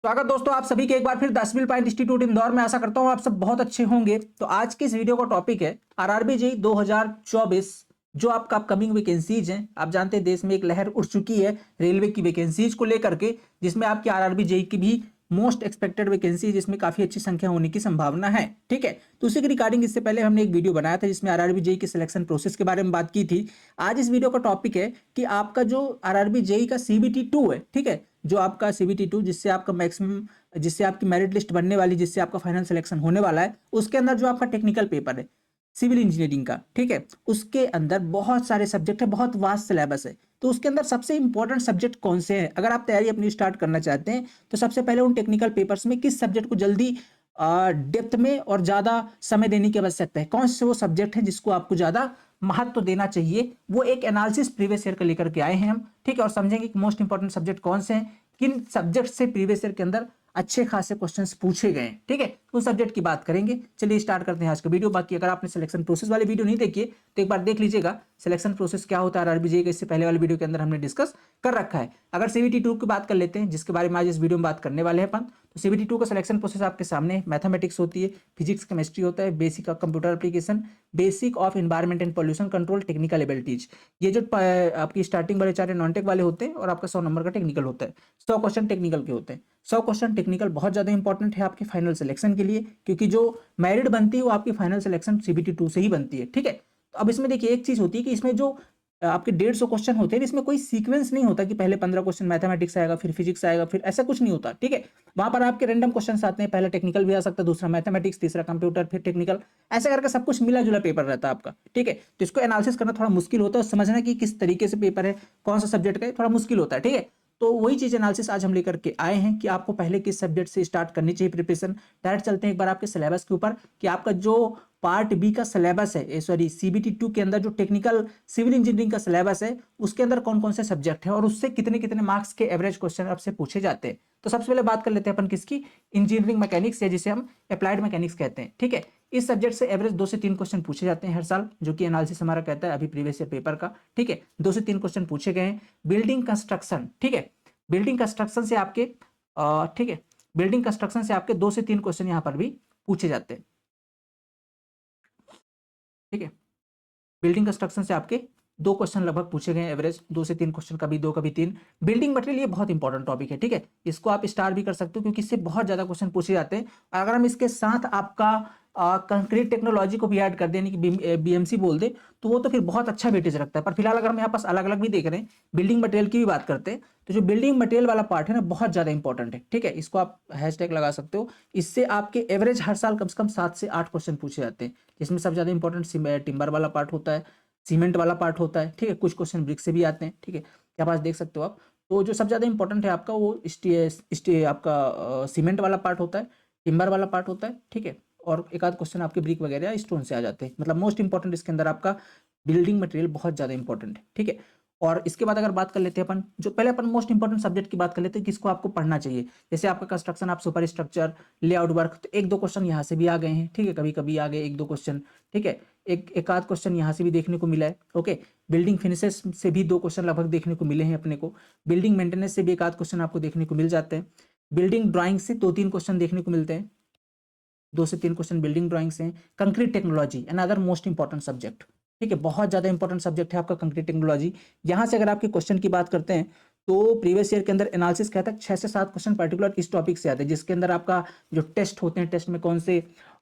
स्वागत दोस्तों आप सभी के एक बार फिर the civil point institute Indore में। आशा करता हूं आप सब बहुत अच्छे होंगे। तो आज की इस वीडियो का टॉपिक है आरआरबी जेईई 2024। जो आपका अपकमिंग वैकेंसीज हैं, आप जानते हैं देश में एक लहर उठ चुकी है रेलवे की वैकेंसीज को लेकर के, जिसमें आपकी आरआरबी जेईई की भी मोस्ट एक्सपेक्टेड वैकेंसी, जिसमें काफी अच्छी संख्या होने की संभावना है। ठीक है, तो उसी के रिगार्डिंग इससे पहले हमने एक वीडियो बनाया था जिसमें आरआरबी जेईई के सिलेक्शन प्रोसेस के बारे में बात की थी। आज इस वीडियो का टॉपिक है कि आपका जो आरआरबी जेईई का सीबीटी 2 है, ठीक है, जो आपका सीबीटी 2 जिससे आपका मैक्सिमम, जिससे आपकी मेरिट लिस्ट बनने वाली, जिससे आपका फाइनल सिलेक्शन होने वाला है, उसके अंदर जो आपका टेक्निकल पेपर है सिविल इंजीनियरिंग का, ठीक है, उसके अंदर बहुत सारे सब्जेक्ट है, बहुत वास्ट सिलेबस है। तो उसके अंदर सबसे इंपॉर्टेंट सब्जेक्ट कौन से हैं? अगर आप तैयारी अपनी स्टार्ट करना चाहते हैं तो सबसे पहले उन टेक्निकल पेपर्स में किस सब्जेक्ट को जल्दी डेप्थ में और ज्यादा समय देने की आवश्यकता है, कौन से वो सब्जेक्ट है जिसको आपको ज्यादा महत्व देना चाहिए, वो एक एनालिसिस प्रीवियस ईयर का लेकर के आए हैं हम। ठीक है, और समझेंगे कि मोस्ट इंपॉर्टेंट सब्जेक्ट कौन से हैं, किन सब्जेक्ट से प्रीवियस ईयर के अंदर अच्छे खासे क्वेश्चंस पूछे गए हैं। ठीक है, उन सब्जेक्ट की बात करेंगे। चलिए स्टार्ट करते हैं आज का वीडियो। बाकी अगर आपने सिलेक्शन प्रोसेस वाली वीडियो नहीं देखी है तो एक बार देख लीजिएगा, सिलेक्शन प्रोसेस क्या होता है आरआरबी जेईई का, इससे पहले वाले वीडियो के अंदर हमने डिस्कस कर रखा है। अगर सीबीटी 2 की बात कर लेते हैं, जिसके बारे में आज इस वीडियो में बात करने वाले हैं अपन, तो सीबीटी 2 का सिलेक्शन प्रोसेस आपके सामने, मैथमेटिक्स होती है, फिजिक्स केमिस्ट्री होता है, basic of computer application, basic of environment and pollution control, technical abilities, ये जो आपकी स्टार्टिंग वाले 4 नॉन टेक वाले होते हैं, और आपका 100 नंबर का टेक्निकल होता है। 100 क्वेश्चन टेक्निकल के होते हैं। 100 क्वेश्चन टेक्निकल बहुत ज्यादा इंपॉर्टेंट है आपके फाइनल सिलेक्शन के लिए, क्योंकि जो मेरिट बनती है वो आपकी फाइनल सिलेक्शन सीबीटी 2 से ही बनती है। ठीक है, तो अब इसमें देखिए एक चीज होती है कि इसमें जो आपके 150 क्वेश्चन होते हैं, इसमें कोई सीक्वेंस नहीं होता कि पहले 15 क्वेश्चन मैथमेटिक्स आएगा, फिर फिजिक्स आएगा, फिर ऐसा कुछ नहीं होता। ठीक है, वहां पर आपके रैंडम क्वेश्चन आते हैं, पहला टेक्निकल भी आ सकता है, दूसरा मैथमेटिक्स, तीसरा कंप्यूटर, फिर टेक्निकल, ऐसे करके सब कुछ मिला जुला पेपर रहता है आपका। ठीक है, तो इसको एनालिसिस करना थोड़ा मुश्किल होता है, समझना कि किस तरीके से पेपर है, कौन सा सब्जेक्ट का है, थोड़ा मुश्किल होता है। ठीक है, तो वही चीज एनालिसिस आज हम लेकर के आए हैं कि आपको पहले किस सब्जेक्ट से स्टार्ट करनी चाहिए प्रिपरेशन। डायरेक्ट चलते हैं एक बार आपके सिलेबस के ऊपर कि आपका जो पार्ट बी का सिलेबस है, सॉरी सीबीटी 2 के अंदर जो टेक्निकल सिविल इंजीनियरिंग का सिलेबस है, उसके अंदर कौन कौन से सब्जेक्ट है और उससे कितने कितने मार्क्स के एवरेज क्वेश्चन आपसे पूछे जाते हैं। तो सबसे पहले बात कर लेते हैं अपन किसकी, इंजीनियरिंग मैकेनिक्स, या जिसे हम अप्लाइड मैकेनिक्स कहते हैं। ठीक है, इस सब्जेक्ट से एवरेज 2 से 3 क्वेश्चन पूछे जाते हैं हर साल, जो कि एनालिसिस हमारा कहता है अभी प्रीवियस ईयर पेपर का। ठीक है, 2 से 3 क्वेश्चन पूछे गए हैं। बिल्डिंग कंस्ट्रक्शन, ठीक है, बिल्डिंग कंस्ट्रक्शन से आपके ठीक है, बिल्डिंग कंस्ट्रक्शन से आपके 2 से 3 क्वेश्चन यहां पर भी पूछे जाते हैं। ठीक है, बिल्डिंग कंस्ट्रक्शन से आपके 2 क्वेश्चन लगभग पूछे गए, एवरेज 2 से 3 क्वेश्चन, कभी 2 कभी 3। बिल्डिंग मटेरियल ये बहुत इंपॉर्टेंट टॉपिक है। ठीक है, इसको आप स्टार भी कर सकते हो क्योंकि इससे बहुत ज्यादा क्वेश्चन पूछे जाते हैं। और अगर हम इसके साथ आपका कंक्रीट टेक्नोलॉजी को भी ऐड कर दें, यानी कि बीएमसी बोल दे, तो वो तो फिर बहुत अच्छा वेटेज रखता है। पर फिलहाल अगर हम यहाँ पास अलग अलग भी देख रहे हैं, बिल्डिंग मटेरियल की भी बात करते हैं, तो जो बिल्डिंग मटेरियल वाला पार्ट है ना, बहुत ज्यादा इंपॉर्टेंट है। ठीक है, इसको आप हैशटैग लगा सकते हो। इससे आपके एवरेज हर साल कम से कम 7 से 8 क्वेश्चन पूछे जाते हैं, जिसमें सबसे ज्यादा इंपॉर्टेंट टिम्बर वाला पार्ट होता है, सीमेंट वाला पार्ट होता है। ठीक है, कुछ क्वेश्चन ब्रिक से भी आते हैं। ठीक है, क्या पास देख सकते हो आप। तो जो सबसे ज्यादा इंपॉर्टेंट है आपका वो आपका सीमेंट वाला पार्ट होता है, टिम्बर वाला पार्ट होता है। ठीक है, और एक आध क्वेश्चन आपके ब्रिक वगैरह स्टोन से आ जाते हैं। मतलब मोस्ट इंपॉर्टेंट इसके अंदर आपका बिल्डिंग मटेरियल बहुत ज्यादा इंपॉर्टेंट है। ठीक है, और इसके बाद अगर बात कर लेते हैं अपन, जो पहले अपन मोस्ट इंपॉर्टेंट सब्जेक्ट की बात कर लेते हैं किसको आपको पढ़ना चाहिए। जैसे आपका कंस्ट्रक्शन, आप सुपर स्ट्रक्चर, लेआउट वर्क, तो 1-2 क्वेश्चन यहाँ से भी आ गए हैं। ठीक है, कभी कभी आ गए 1-2 क्वेश्चन। ठीक है, एक आध क्वेश्चन यहाँ से भी देखने को मिला है। ओके, बिल्डिंग फिनिशेस से भी 2 क्वेश्चन लगभग देखने को मिले हैं अपने को। बिल्डिंग मेंटेनेंस से भी एक आध क्वेश्चन आपको देखने को मिल जाते हैं। बिल्डिंग ड्राइंग से 2-3 क्वेश्चन देखने को मिलते हैं, 2 से 3 क्वेश्चन बिल्डिंग ड्राइंग से। Concrete technology another most important subject. ठीक है, बहुत ज्यादा इंपॉर्टेंट सब्जेक्ट है आपका कंक्रीट टेक्नोलॉजी। यहां से अगर आपके क्वेश्चन की बात करते हैं तो प्रीवियस ईयर के अंदर एनालिसिस कहता है 6 से 7 क्वेश्चन पर्टिकुलर इस टॉपिक से आते हैं, जिसके अंदर आपका जो टेस्ट होते हैं, टेस्ट में कौन से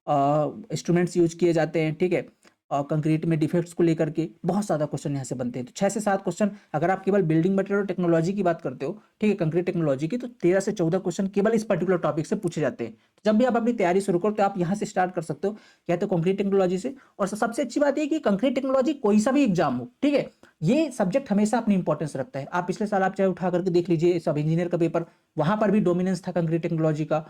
इंस्ट्रूमेंट्स यूज किए जाते हैं। ठीक है, कंक्रीट में डिफेक्ट्स को लेकर के बहुत ज्यादा क्वेश्चन यहाँ से बनते हैं। तो 6 से 7 क्वेश्चन, अगर आप केवल बिल्डिंग मटेरियल और टेक्नोलॉजी की बात करते हो, ठीक है, कंक्रीट टेक्नोलॉजी की, तो 13 से 14 क्वेश्चन केवल इस पर्टिकुलर टॉपिक से पूछे जाते हैं। तो जब भी आप अपनी तैयारी शुरू करो तो आप यहाँ से स्टार्ट कर सकते हो, या तो कंक्रीट टेक्नोलॉजी से। और सबसे अच्छी बात यह कि कंक्रीट टेक्नोलॉजी कोई सा भी एग्जाम हो, ठीक है, ये सब्जेक्ट हमेशा अपनी इंपॉर्टेंस रखता है। आप पिछले साल आप चाहे उठा करके देख लीजिए सब इंजीनियर का पेपर, वहां पर भी डोमिनेंस था कंक्रीट टेक्नोलॉजी का।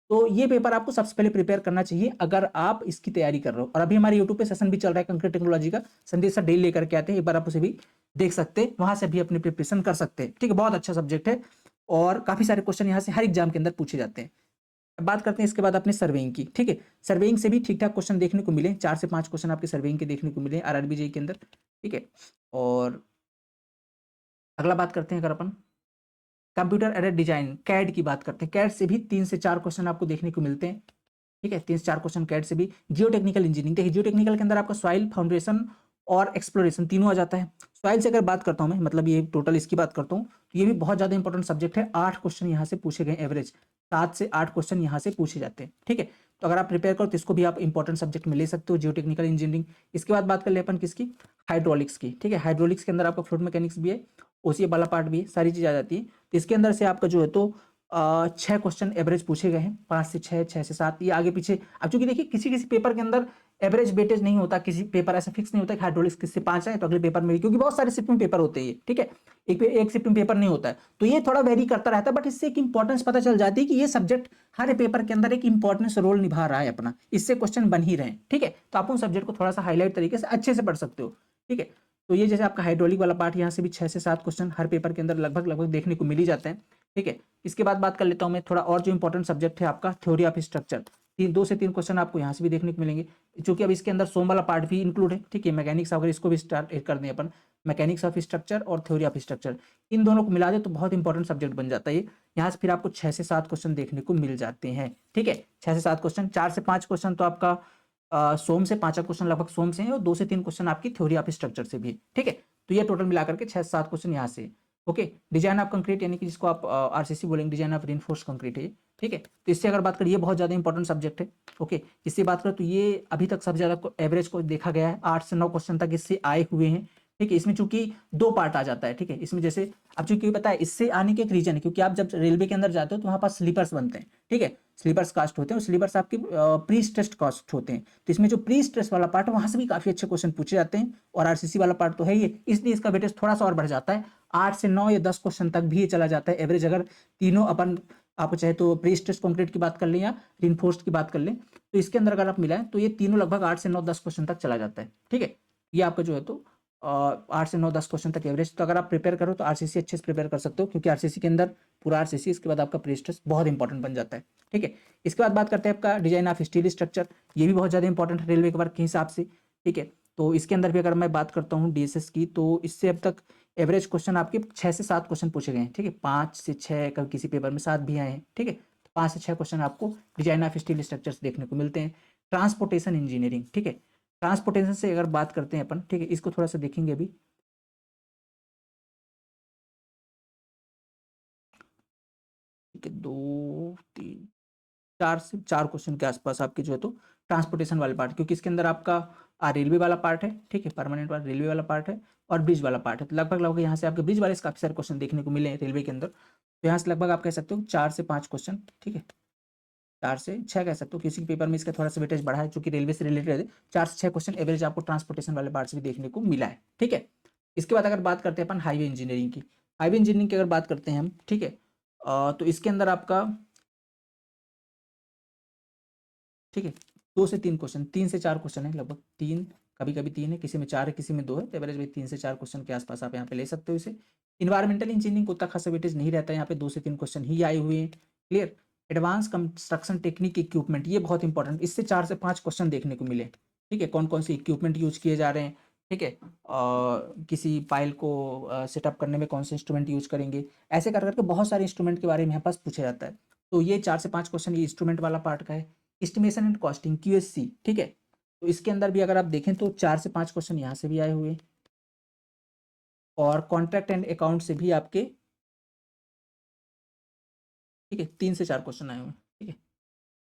तो ये पेपर आपको सबसे पहले प्रिपेयर करना चाहिए अगर आप इसकी तैयारी कर रहे हो। और अभी हमारे यूट्यूब पे सेशन भी चल रहा है कंक्रीट टेक्नोलॉजी का, संदेश सर डेली लेकर के आते हैं, एक बार आप उसे भी देख सकते हैं, वहां से भी अपनी प्रिपरेशन कर सकते हैं। ठीक है, बहुत अच्छा सब्जेक्ट है और काफी सारे क्वेश्चन यहाँ से हर एग्जाम के अंदर पूछे जाते हैं। अब बात करते हैं इसके बाद अपने सर्वेइंग की। ठीक है, सर्वेइंग से भी ठीक ठाक क्वेश्चन देखने को मिले, 4 से 5 क्वेश्चन आपके सर्वेइंग के देखने को मिले आरआरबी जेईई के अंदर। ठीक है, और अगला बात करते हैं अगर अपन कंप्यूटर एडेड डिजाइन कैड की बात करते हैं, कैड से भी 3 से 4 क्वेश्चन आपको देखने को मिलते हैं। ठीक है, 3 से 4 क्वेश्चन कैड से भी। जियो टेक्निकल इंजीनियरिंग, देखिए जियो टेक्निकल के अंदर आपका सॉइल फाउंडेशन और एक्सप्लोरेशन तीनों आ जाता है। सॉइल से अगर बात करता हूं मैं, मतलब ये टोटल इसकी बात करता हूं, तो ये भी बहुत ज्यादा इंपॉर्टेंट सब्जेक्ट है। 8 क्वेश्चन यहाँ से पूछे गए, एवरेज 7 से 8 क्वेश्चन यहाँ से पूछे जाते हैं। ठीक है, तो अगर आप प्रिपेयर करो तो इसको भी आप इंपॉर्टेंट सब्जेक्ट में ले सकते हो, जियो टेक्निकल इंजीनियरिंग। इसके बाद बात कर ले अपन किसकी, हाइड्रोलिक्स की। ठीक है, हाइड्रोलिक्स के अंदर आपका फ्लूइड मैकेनिक्स भी है, ओसीए वाला पार्ट भी है, सारी चीज आ जाती है। तो इसके अंदर से आपका जो है तो 6 क्वेश्चन एवरेज पूछे गए हैं, 5 से 6, 6 से 7, ये आगे पीछे। अब चूंकि देखिए किसी किसी पेपर के अंदर एवरेज वेटेज नहीं होता, किसी पेपर ऐसा फिक्स नहीं होता कि हाइड्रोलिक्स किससे 5 है तो अगले पेपर में भी, क्योंकि बहुत सारे शिफ्ट में पेपर होते हैं ये। ठीक है, एक शिफ्ट में पेपर नहीं होता है, तो ये थोड़ा वेरी करता रहता है, बट इससे एक इंपॉर्टेंस पता चल जाती है कि ये सब्जेक्ट हर पेपर के अंदर एक इंपॉर्टेंस रोल निभा रहा है अपना, इससे क्वेश्चन बन ही रहे हैं। ठीक है, तो आप उन सब्जेक्ट को थोड़ा सा हाईलाइट तरीके से अच्छे से पढ़ सकते हो। ठीक है, तो ये जैसे आपका हाइड्रोलिक वाला पार्ट, यहाँ से भी 6 से 7 क्वेश्चन हर पेपर के अंदर लगभग लगभग देखने को मिल ही जाते हैं। ठीक है, इसके बाद बात कर लेता हूं मैं थोड़ा और जो इंपॉर्टेंट सब्जेक्ट है आपका थ्योरी ऑफ स्ट्रक्चर। 2 से 3 क्वेश्चन आपको यहाँ से भी देखने को मिलेंगे, क्योंकि अब इसके अंदर सोम वाला पार्ट भी इंक्लूड है। ठीक है, मैकेनिक्स अगर इसको भी स्टार्ट कर दें अपन, मैकेनिक्स ऑफ स्ट्रक्चर और थ्योरी ऑफ स्ट्रक्चर, इन दोनों को मिला दे तो बहुत इंपॉर्टेंट सब्जेक्ट बन जाता है ये। यहाँ से फिर आपको 6 से 7 क्वेश्चन देखने को मिल जाते हैं। ठीक है, 6 से 7 क्वेश्चन, 4 से 5 क्वेश्चन तो आपका सोम से, 5 क्वेश्चन लगभग सोम से है, और 2 से 3 क्वेश्चन आपकी थ्योरी ऑफ स्ट्रक्चर से भी है। ठीक है, तो ये टोटल मिलाकर के 6 से 7 क्वेश्चन यहाँ से। ओके, डिजाइन ऑफ कंक्रीट, यानी कि जिसको आप आरसीसी बोलेंगे, डिजाइन ऑफ रिइंफोर्स्ड कंक्रीट है। ठीक है, तो इससे अगर बात करें, ये बहुत ज्यादा इंपॉर्टेंट सब्जेक्ट है। ओके, इससे बात करें तो ये अभी तक सबसे ज्यादा एवरेज को देखा गया है, 8 से 9 क्वेश्चन तक इससे आए हुए हैं। ठीक है, इसमें चूंकि 2 पार्ट आ जाता है। ठीक है, इसमें जैसे अब चूंकि पता है इससे आने के एक रीजन है, क्योंकि आप जब रेलवे के अंदर जाते हो तो वहां पास स्लीपर्स बनते हैं। ठीक है, स्लीपर्स कास्ट होते हैं, स्लीपर्स आपके प्री स्ट्रेस्ड कास्ट होते हैं, तो इसमें जो प्री स्ट्रेस वाला पार्ट है वहां से भी काफी अच्छे क्वेश्चन पूछे जाते हैं, और आरसीसी वाला पार्ट तो है ही, इसलिए इसका वेटेज थोड़ा सा और बढ़ जाता है। 8 से 9 या 10 क्वेश्चन तक भी ये चला जाता है एवरेज, अगर तीनों अपन आप चाहे तो प्री स्ट्रेस कंक्रीट की बात कर लें या रिइंफोर्स्ड की बात कर लें, तो इसके अंदर अगर आप मिलाएं तो ये तीनों लगभग 8 से 9, 10 क्वेश्चन तक चला जाता है। ठीक है, ये आपका जो है तो 8 से 9, 10 क्वेश्चन तक एवरेज। तो अगर आप प्रिपेयर करो तो आरसीसी अच्छे से प्रिपेयर कर सकते हो, क्योंकि आरसीसी के अंदर पूरा आरसीसी, इसके बाद आपका प्री स्ट्रेस बहुत इंपॉर्टेंट बन जाता है। ठीक है, इसके बाद बात करते हैं आपका डिजाइन ऑफ स्टील स्ट्रक्चर, ये भी बहुत ज्यादा इंपॉर्टेंट है रेलवे के वर्क के हिसाब से। ठीक है, तो इसके अंदर भी अगर मैं बात करता हूँ डीएसएस की, तो इससे अब तक एवरेज क्वेश्चन आपके 6 से 7 क्वेश्चन पूछे गए हैं। ठीक है, 5 से 6, कभी किसी पेपर में 7 भी आए हैं। ठीक है, तो 5 से 6 क्वेश्चन आपको डिजाइन ऑफ स्टील स्ट्रक्चर्स देखने को मिलते हैं। ट्रांसपोर्टेशन इंजीनियरिंग, ठीक है, ट्रांसपोर्टेशन से अगर बात करते हैं अपन, ठीक है, इसको थोड़ा सा देखेंगे अभी। ठीक है, 2, 3, 4 से 4 क्वेश्चन के आसपास आपके जो है तो ट्रांसपोर्टेशन वाले पार्ट, क्योंकि इसके अंदर आपका रेलवे वाला पार्ट है। ठीक है, परमानेंट वाला रेलवे वाला पार्ट है, और ब्रिज वाला पार्ट है। तो लगभग लगभग यहाँ से आपके ब्रिज वाले से काफी सारे क्वेश्चन देखने को मिले हैं रेलवे के अंदर। तो यहाँ से लगभग आप कह सकते हो 4 से 5 क्वेश्चन। ठीक है, 4 से 6 कह सकते हो, किसी के पेपर में इसका थोड़ा सा वेटेज बढ़ा है, चूंकि रेलवे से रिलेटेड है। 4 से 6 क्वेश्चन एवरेज आपको ट्रांसपोर्टेशन वाले पार्ट से भी देखने को मिला है। ठीक है, इसके बाद अगर बात करते हैं अपन हाईवे इंजीनियरिंग की, हाईवे इंजीनियरिंग की अगर बात करते हैं हम, ठीक है, तो इसके अंदर आपका, ठीक है, 2 से 3 क्वेश्चन, 3 से 4 क्वेश्चन है लगभग, 3, कभी कभी 3 है, किसी में 4 है, किसी में 2 है, तो एवरेज भाई 3 से 4 क्वेश्चन के आसपास आप यहाँ पे ले सकते हो इसे। इन्वायरमेंटल इंजीनियरिंग को उतना खासा वेटेज नहीं रहता है, यहाँ पे 2 से 3 क्वेश्चन ही आए हुए हैं। Clear, advance construction technique equipment, ये बहुत इंपॉर्टेंट, इससे 4 से 5 क्वेश्चन देखने को मिले। ठीक है, कौन कौन से इक्विपमेंट यूज किए जा रहे हैं। ठीक है, किसी फाइल को सेटअप करने में कौन से इंस्ट्रूमेंट यूज करेंगे, ऐसे कर करके बहुत सारे इंस्ट्रूमेंट के बारे में यहाँ पास पूछा जाता है। तो ये 4 से 5 क्वेश्चन ये इंस्ट्रूमेंट वाला पार्ट का है। एस्टिमेशन एंड कॉस्टिंग, क्यूएससी, ठीक है, तो इसके अंदर भी अगर आप देखें तो 4 से 5 क्वेश्चन यहाँ से भी आए हुए हैं, और कॉन्ट्रैक्ट एंड अकाउंट से भी आपके, ठीक है, 3 से 4 क्वेश्चन आए हुए हैं। ठीक है,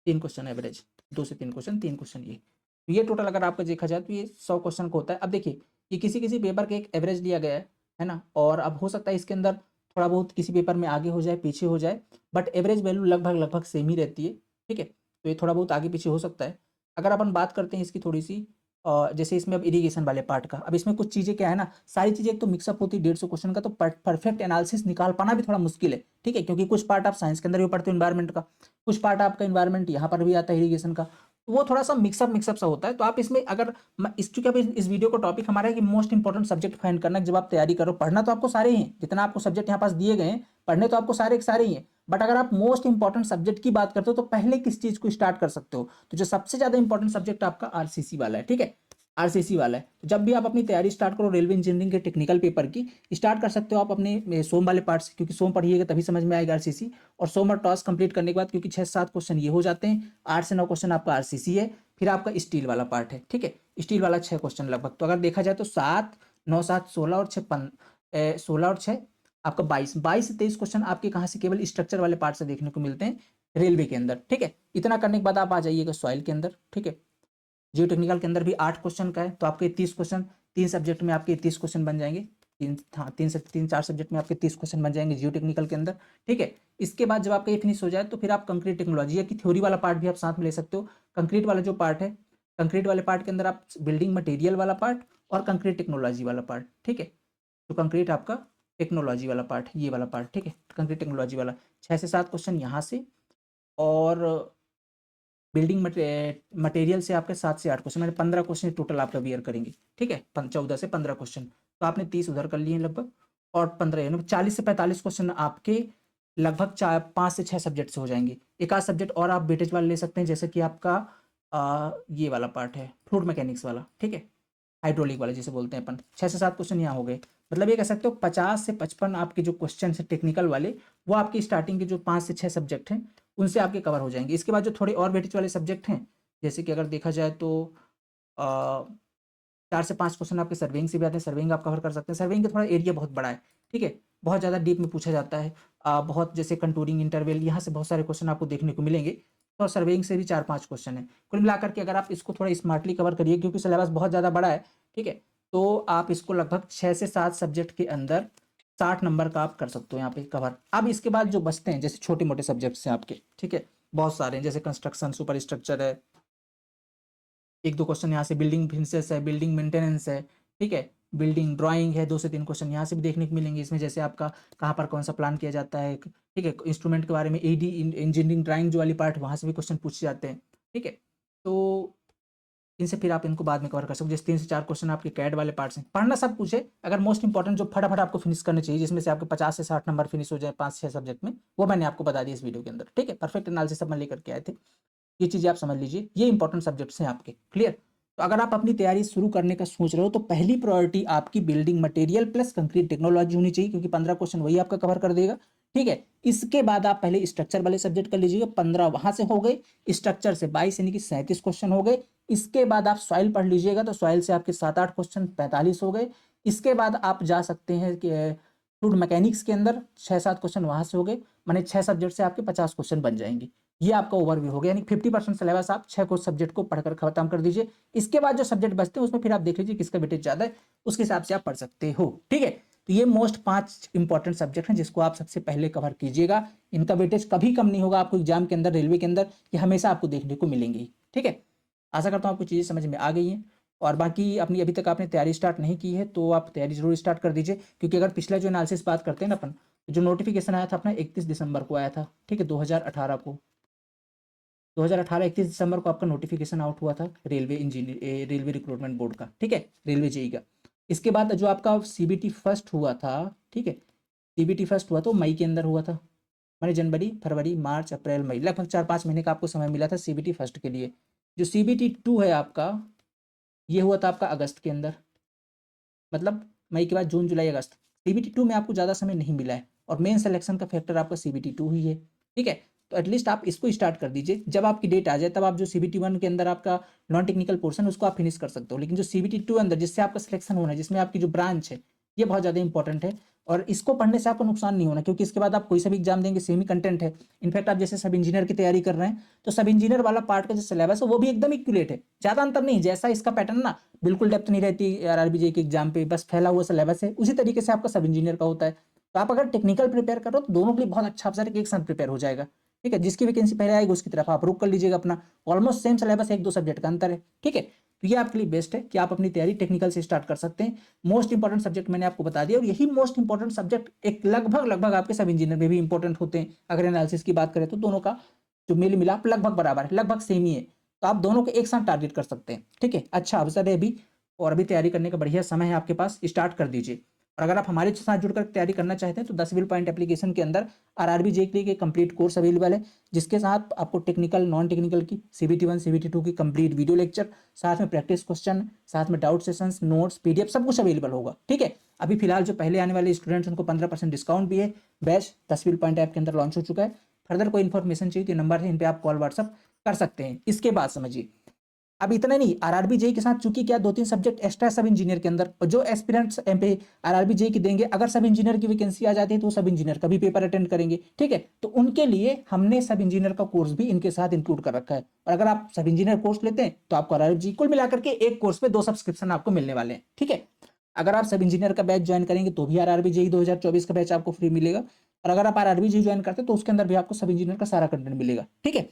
3 क्वेश्चन एवरेज, 2 से 3 क्वेश्चन, 3 क्वेश्चन ये, तो ये टोटल अगर आपका देखा जाए तो ये 100 क्वेश्चन को होता है। अब देखिए, ये किसी किसी पेपर के एक एवरेज दिया गया है ना, और अब हो सकता है इसके अंदर थोड़ा बहुत किसी पेपर में आगे हो जाए, पीछे हो जाए, बट एवरेज वैल्यू लगभग लगभग सेम ही रहती है। ठीक है, तो ये थोड़ा बहुत आगे पीछे हो सकता है। अगर अपन बात करते हैं इसकी थोड़ी सी, जैसे इसमें अब इरिगेशन वाले पार्ट का, अब इसमें कुछ चीज़ें क्या है ना, सारी चीज़ें एक तो मिक्सअप होती है 150 क्वेश्चन का, तो परफेक्ट एनालिसिस निकाल पाना भी थोड़ा मुश्किल है। ठीक है, क्योंकि कुछ पार्ट आप साइंस के अंदर भी पढ़ते हो इन्वायरमेंट का, कुछ पार्ट आपका इन्वायरमेंट यहाँ पर भी आता है इरिगेशन का, तो वो थोड़ा सा मिक्सअप सा होता है। तो आप इसमें अगर इस चूंकि अभी इस वीडियो का टॉपिक हमारा है कि मोस्ट इंपॉर्टेंट सब्जेक्ट फाइंड करना, जब आप तैयारी करो, पढ़ना तो आपको सारे ही हैं, जितना आपको सब्जेक्ट यहाँ पास दिए गए हैं, पढ़ने तो आपको सारे के सारे ही हैं, बट अगर आप मोस्ट इंपॉर्टेंट सब्जेक्ट की बात करते हो तो पहले किस चीज को स्टार्ट कर सकते हो, तो जो सबसे ज्यादा इंपॉर्टेंट सब्जेक्ट आपका आरसीसी वाला है। ठीक है, आरसीसी वाला है। तो जब भी आप अपनी तैयारी स्टार्ट करो रेलवे इंजीनियरिंग के टेक्निकल पेपर की, स्टार्ट कर सकते हो आप अपने सोम वाले पार्ट से, क्योंकि सोम पढ़िएगा तभी समझ में आएगा आरसीसी। और सोम और टॉस कंप्लीट करने के बाद, क्योंकि 6 से 7 क्वेश्चन ये हो जाते हैं, 8 से 9 क्वेश्चन आपका आरसीसी है, फिर आपका स्टील वाला पार्ट है। ठीक है, स्टील वाला 6 क्वेश्चन लगभग। तो अगर देखा जाए तो 7 9 7 16 और 16 और 6 आपका 22 22 से 23 क्वेश्चन आपके कहाँ से, केवल स्ट्रक्चर वाले पार्ट से देखने को मिलते हैं रेलवे के अंदर। ठीक है, इतना करने के बाद आप आ जाइएगा सॉइल के अंदर। ठीक है, जियो टेक्निकल के अंदर भी 8 क्वेश्चन का है, तो आपके 30 क्वेश्चन, 3 सब्जेक्ट में आपके 30 क्वेश्चन बन जाएंगे। तीन 4 सब्जेक्ट में आपके 30 क्वेश्चन बन जाएंगे जियो टेक्निकल के अंदर। ठीक है, इसके बाद जब आपका ये फिनिश हो जाए तो फिर आप कंक्रीट टेक्नोलॉजी की थ्योरी वाला पार्ट भी आप साथ में ले सकते हो। कंक्रीट वाला जो पार्ट है, कंक्रीट वाले पार्ट के अंदर आप बिल्डिंग मटेरियल वाला पार्ट और कंक्रीट टेक्नोलॉजी वाला पार्ट। ठीक है, तो कंक्रीट आपका टेक्नोलॉजी वाला पार्ट, ये वाला पार्ट। ठीक है, कंक्रीट टेक्नोलॉजी वाला 6 से 7 क्वेश्चन यहाँ से, और बिल्डिंग मटेरियल से आपके 7 से 8 क्वेश्चन, मैंने 15 क्वेश्चन टोटल आप कवियर करेंगे। ठीक है, 14 से 15 क्वेश्चन, तो आपने 30 उधर कर लिए लगभग, और 15 यानी 40 से 45 क्वेश्चन आपके लगभग 5 से 6 सब्जेक्ट से हो जाएंगे। एक आध सब्जेक्ट और आप वेटेज वाला ले सकते हैं, जैसे कि आपका ये वाला पार्ट है फ्लूइड मैकेनिक्स वाला। ठीक है, हाइड्रोलिक वाला जिसे बोलते हैं अपन। 6 से 7 क्वेश्चन यहाँ हो गए, मतलब ये कह सकते हो 50 से 55 आपके जो क्वेश्चन है टेक्निकल वाले, वो आपकी स्टार्टिंग के जो 5 से 6 सब्जेक्ट हैं उनसे आपके कवर हो जाएंगे। इसके बाद जो थोड़े और वेटेज वाले सब्जेक्ट हैं, जैसे कि अगर देखा जाए तो 4 से 5 क्वेश्चन आपके सर्विंग से भी आते हैं, सर्विंग आप कवर कर सकते हैं। सर्विंग का थोड़ा एरिया बहुत बड़ा है। ठीक है, बहुत ज़्यादा डीप में पूछा जाता है, बहुत जैसे कंटूरिंग इंटरवल, यहाँ से बहुत सारे क्वेश्चन आपको देखने को मिलेंगे। तो सर्विंग से भी 4 5 क्वेश्चन है। कुल मिलाकर के अगर आप इसको थोड़ा स्मार्टली कवर करिए, क्योंकि सिलेबस बहुत ज़्यादा बड़ा है। ठीक है, तो आप इसको लगभग 6 से 7 सब्जेक्ट के अंदर 60 नंबर का आप कर सकते हो यहाँ पे कवर। अब इसके बाद जो बचते हैं, जैसे छोटे मोटे सब्जेक्ट्स हैं आपके, ठीक है, बहुत सारे हैं, जैसे कंस्ट्रक्शन, सुपर स्ट्रक्चर है, 1 2 क्वेश्चन यहाँ से, बिल्डिंग फिनिशेस है, बिल्डिंग मेंटेनेंस है। ठीक है, बिल्डिंग ड्राइंग है, 2 से 3 क्वेश्चन यहाँ से भी देखने को मिलेंगे। इसमें जैसे आपका कहाँ पर कौन सा प्लान किया जाता है। ठीक है, इंस्ट्रूमेंट के बारे में, एडी इंजीनियरिंग ड्राइंग जो वाली पार्ट, वहाँ से भी क्वेश्चन पूछे जाते हैं। ठीक है, तो इनसे फिर आप इनको बाद में कवर कर सकते हो। जैसे 3 से 4 क्वेश्चन आपके कैड वाले पार्ट्स हैं, पढ़ना सब कुछ है। अगर मोस्ट इंपॉर्टेंट जो फटाफट आपको फिनिश करने चाहिए, जिसमें से आपके 50 से 60 नंबर फिनिश हो जाए 5 6 सब्जेक्ट में, वो मैंने आपको बता दिया इस वीडियो के अंदर। ठीक है, परफेक्ट एनालिसिस सब मैं लेकर के आए थे। ये चीज़ें आप समझ लीजिए, ये इंपॉर्टेंट सब्जेक्ट्स हैं आपके। क्लियर? तो अगर आप अपनी तैयारी शुरू करने का सोच रहे हो, तो पहली प्रायोरिटी आपकी building material plus concrete technology होनी चाहिए, क्योंकि 15 क्वेश्चन वही आपका कवर कर देगा। ठीक है, इसके बाद आप पहले स्ट्रक्चर वाले सब्जेक्ट कर लीजिएगा, 15 वहां से हो गए, स्ट्रक्चर से 22 यानी कि 37 क्वेश्चन हो गए। इसके बाद आप सॉइल पढ़ लीजिएगा, तो सॉइल से आपके 7 8 क्वेश्चन 45 हो गए। इसके बाद आप जा सकते हैं कि फ्लूइड मैकेनिक्स के अंदर 6 7 क्वेश्चन वहां से हो गए, माने 6 सब्जेक्ट से आपके 50 क्वेश्चन बन जाएंगे। ये आपका ओवरव्यू हो गया, यानी 50% सिलेबस आप 6 सब्जेक्ट को पढ़कर खत्म कर दीजिए। इसके बाद जो सब्जेक्ट बचते हैं उसमें फिर आप देख लीजिए किसका वेटेज ज्यादा है, उसके हिसाब से आप पढ़ सकते हो। ठीक है, तो ये मोस्ट 5 इंपॉर्टेंट सब्जेक्ट हैं जिसको आप सबसे पहले कवर कीजिएगा। इनका वेटेज कभी कम नहीं होगा आपको एग्जाम के अंदर, रेलवे के अंदर, ये हमेशा आपको देखने को मिलेंगे। ठीक है, आशा करता हूँ आपको चीज़ें समझ में आ गई हैं। और बाकी अपनी अभी तक आपने तैयारी स्टार्ट नहीं की है, तो आप तैयारी जरूर स्टार्ट कर दीजिए, क्योंकि अगर पिछला जो एनालिसिस बात करते हैं ना अपन, जो नोटिफिकेशन आया था अपना 31 दिसंबर को आया था। ठीक है, 2018 को, 2018 31 दिसंबर को आपका नोटिफिकेशन आउट हुआ था railway engineer, railway recruitment board का। ठीक है, रेलवे जेई का। इसके बाद जो आपका सीबीटी फर्स्ट हुआ था, ठीक है, सीबीटी फर्स्ट हुआ तो मई के अंदर हुआ था, मैंने जनवरी फरवरी मार्च अप्रैल मई, लगभग 4 5 महीने का आपको समय मिला था सीबीटी फर्स्ट के लिए। जो सीबीटी टू है आपका, ये हुआ था आपका अगस्त के अंदर, मतलब मई के बाद जून जुलाई अगस्त। सीबीटी टू में आपको ज़्यादा समय नहीं मिला है, और मेन सिलेक्शन का फैक्टर आपका सीबीटी टू ही है। ठीक है, तो एटलीस्ट आप इसको स्टार्ट कर दीजिए, जब आपकी डेट आ जाए तब आप जो सीबीटी वन के अंदर आपका नॉन टेक्निकल पोर्शन उसको आप फिनिश कर सकते हो। लेकिन जो सीबीटी टू अंदर जिससे आपका सिलेक्शन होना है, जिसमें आपकी जो ब्रांच है, ये बहुत ज़्यादा इंपॉर्टेंट है। और इसको पढ़ने से आपको नुकसान नहीं होना, क्योंकि इसके बाद आप कोई सा भी एग्जाम देंगे सेम ही कंटेंट है। इनफैक्ट आप जैसे सब इंजीनियर की तैयारी कर रहे हैं, तो सब इंजीनियर वाला पार्ट का जो सिलेबस है वो भी एकदम इक्वलेट है, ज़्यादा अंतर नहीं। जैसा इसका पैटर्न ना, बिल्कुल डेप्थ नहीं रहती आरआरबी के एग्जाम पे, बस फैला हुआ सिलेबस है, उसी तरीके से आपका सब इंजीनियर का होता है। तो आप अगर टेक्निकल प्रिपेयर करो तो दोनों के लिए बहुत अच्छा अवसर है कि एक साथ प्रिपेयर हो जाएगा। ठीक है, जिसकी वैकेंसी पहले आएगी उसकी तरफ आप रुक कर लीजिएगा अपना, ऑलमोस्ट सेम सिलेबस है, 1 2 सब्जेक्ट का अंतर है। ठीक है, तो ये आपके लिए बेस्ट है कि आप अपनी तैयारी टेक्निकल से स्टार्ट कर सकते हैं। मोस्ट इंपॉर्टेंट सब्जेक्ट मैंने आपको बता दिया, और यही मोस्ट इंपॉर्टेंट सब्जेक्ट एक लगभग लगभग आपके सब इंजीनियर में भी इंपॉर्टेंट होते हैं। अगर एनालिसिस की बात करें तो दोनों का जो मेल मिलाप लगभग बराबर है, लगभग सेम ही है, तो आप दोनों को एक साथ टारगेट कर सकते हैं। ठीक है, अच्छा अवसर है अभी, और अभी तैयारी करने का बढ़िया समय है आपके पास, स्टार्ट कर दीजिए। और अगर आप हमारे साथ जुड़कर तैयारी करना चाहते हैं तो 10 व्हील पॉइंट एप्लीकेशन के अंदर आरआरबी जेईई के लिए एक कंप्लीट कोर्स अवेलेबल है, जिसके साथ आपको टेक्निकल नॉन टेक्निकल की CBT 1 CBT 2 की कंप्लीट वीडियो लेक्चर, साथ में प्रैक्टिस क्वेश्चन, साथ में डाउट सेशंस, नोट्स, PDF सब कुछ अवेलेबल होगा। ठीक है, अभी फिलहाल जो पहले आने वाले स्टूडेंट्स उनको 15% डिस्काउंट भी है। बैच 10 व्हील पॉइंट ऐप के अंदर लॉन्च हो चुका है। फर्दर कोई इन्फॉर्मेशन चाहिए तो नंबर है, इन पे आप कॉल व्हाट्सअप कर सकते हैं। इसके बाद समझिए, अब इतना नहीं, आरआरबी जेईई के साथ चूंकि क्या 2-3 सब्जेक्ट एक्स्ट्रा सब इंजीनियर के अंदर, और जो एस्पिरेंट्स एमपी आरआरबी जेईई की देंगे, अगर सब इंजीनियर की वैकेंसी आ जाती है तो सब इंजीनियर का भी पेपर अटेंड करेंगे। ठीक है, तो उनके लिए हमने सब इंजीनियर का कोर्स भी इनके साथ इंक्लूड कर रखा है। और अगर आप सब इंजीनियर कोर्स लेते हैं तो आपको आरआरबी जेईई कुल मिलाकर के एक कोर्स पे 2 सब्सक्रिप्शन आपको मिलने वाले हैं। ठीक है, अगर आप सब इंजीनियर का बैच ज्वाइन करेंगे तो भी आरआरबी जेईई 2024 का बैच आपको फ्री मिलेगा, और अगर आप आरआरबी जेईई ज्वाइन करते हैं तो उसके अंदर भी आपको सब इंजीनियर का सारा कंटेंट मिलेगा। ठीक है,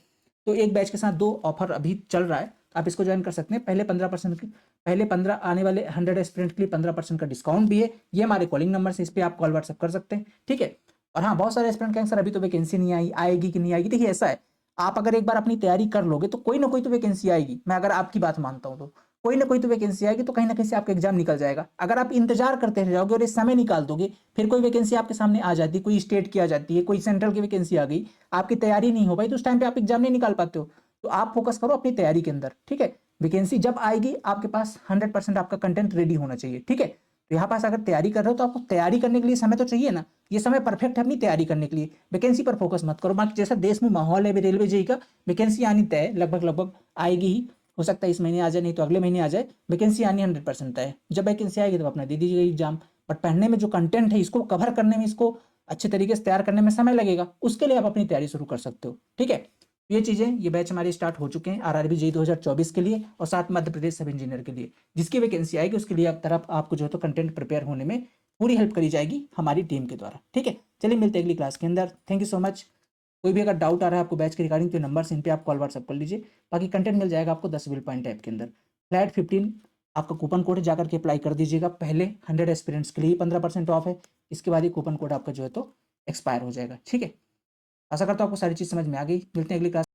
तो एक बैच के साथ 2 ऑफर अभी चल रहा है, आप इसको ज्वाइन कर सकते हैं। पहले 15 आने वाले 100 एस्पिरेंट के लिए 15% का डिस्काउंट भी है। ये हमारे कॉलिंग नंबर से, इस पर आप कॉल व्हाट्सअप कर सकते हैं। ठीक है, और हाँ, बहुत सारे एस्पिरेंट कहेंगे सर अभी तो वैकेंसी नहीं आई, आएगी कि नहीं आएगी। देखिए ऐसा है, आप अगर एक बार अपनी तैयारी कर लोगे तो कोई ना कोई तो वैकेंसी आएगी। मैं अगर आपकी बात मानता हूँ तो कोई ना कोई तो वैकेंसी आएगी, तो कहीं ना कहीं से आपका एग्जाम निकल जाएगा। अगर आप इंतजार करते रह जाओगे और इस समय निकाल दोगे, फिर कोई वैकेंसी आपके सामने आ जाती है, कोई स्टेट की आ जाती है, कोई सेंट्रल की वैकेंसी आ गई, आपकी तैयारी नहीं हो पाई, तो उस टाइम पे आप एग्जाम नहीं निकाल पाते हो। तो आप फोकस करो अपनी तैयारी के अंदर। ठीक है, वैकेंसी जब आएगी आपके पास 100% आपका कंटेंट रेडी होना चाहिए। ठीक है, तो यहाँ पास अगर तैयारी कर रहे हो तो आपको तैयारी करने के लिए समय तो चाहिए ना, ये समय परफेक्ट है अपनी तैयारी करने के लिए। वैकेंसी पर फोकस मत करो। बाकी जैसा देश में माहौल है रेलवे जेईई का, वैकेंसी आनी तय, लगभग आएगी ही, हो सकता है इस महीने आ जाए, नहीं तो अगले महीने आ जाए। वैकेंसी आनी 100% तय है। जब वैकेंसी आएगी तो अपना दे दीजिएगा एग्जाम। बट पढ़ने में जो कंटेंट है, इसको कवर करने में, इसको अच्छे तरीके से तैयार करने में समय लगेगा, उसके लिए आप अपनी तैयारी शुरू कर सकते हो। ठीक है, ये चीजें, ये बैच हमारे स्टार्ट हो चुके हैं आरआरबी जेईई 2024 के लिए, और साथ मध्य प्रदेश सब इंजीनियर के लिए। जिसकी वैकेंसी आएगी उसके लिए तरफ आपको जो है तो कंटेंट प्रिपेयर होने में पूरी हेल्प करी जाएगी हमारी टीम के द्वारा। ठीक है, चलिए मिलते हैं अगली क्लास के अंदर। Thank you so much. कोई भी अगर डाउट आ रहा है आपको बैच के रिगार्डिंग तो नंबर से इन पे आप कॉल व्हाट्सअप कर लीजिए। बाकी कंटेंट मिल जाएगा आपको 10 व्हील पॉइंट ऐप के अंदर। फ्लैट 15 आपका कूपन कोड है, जाकर के अप्लाई कर दीजिएगा। पहले 100 एस्पिरेंट्स के लिए 15% ऑफ है, इसके बाद ये कूपन कोड आपका जो है तो एक्सपायर हो जाएगा। ठीक है, आशा करता हूँ आपको सारी चीज़ समझ में आ गई। मिलते हैं अगली क्लास।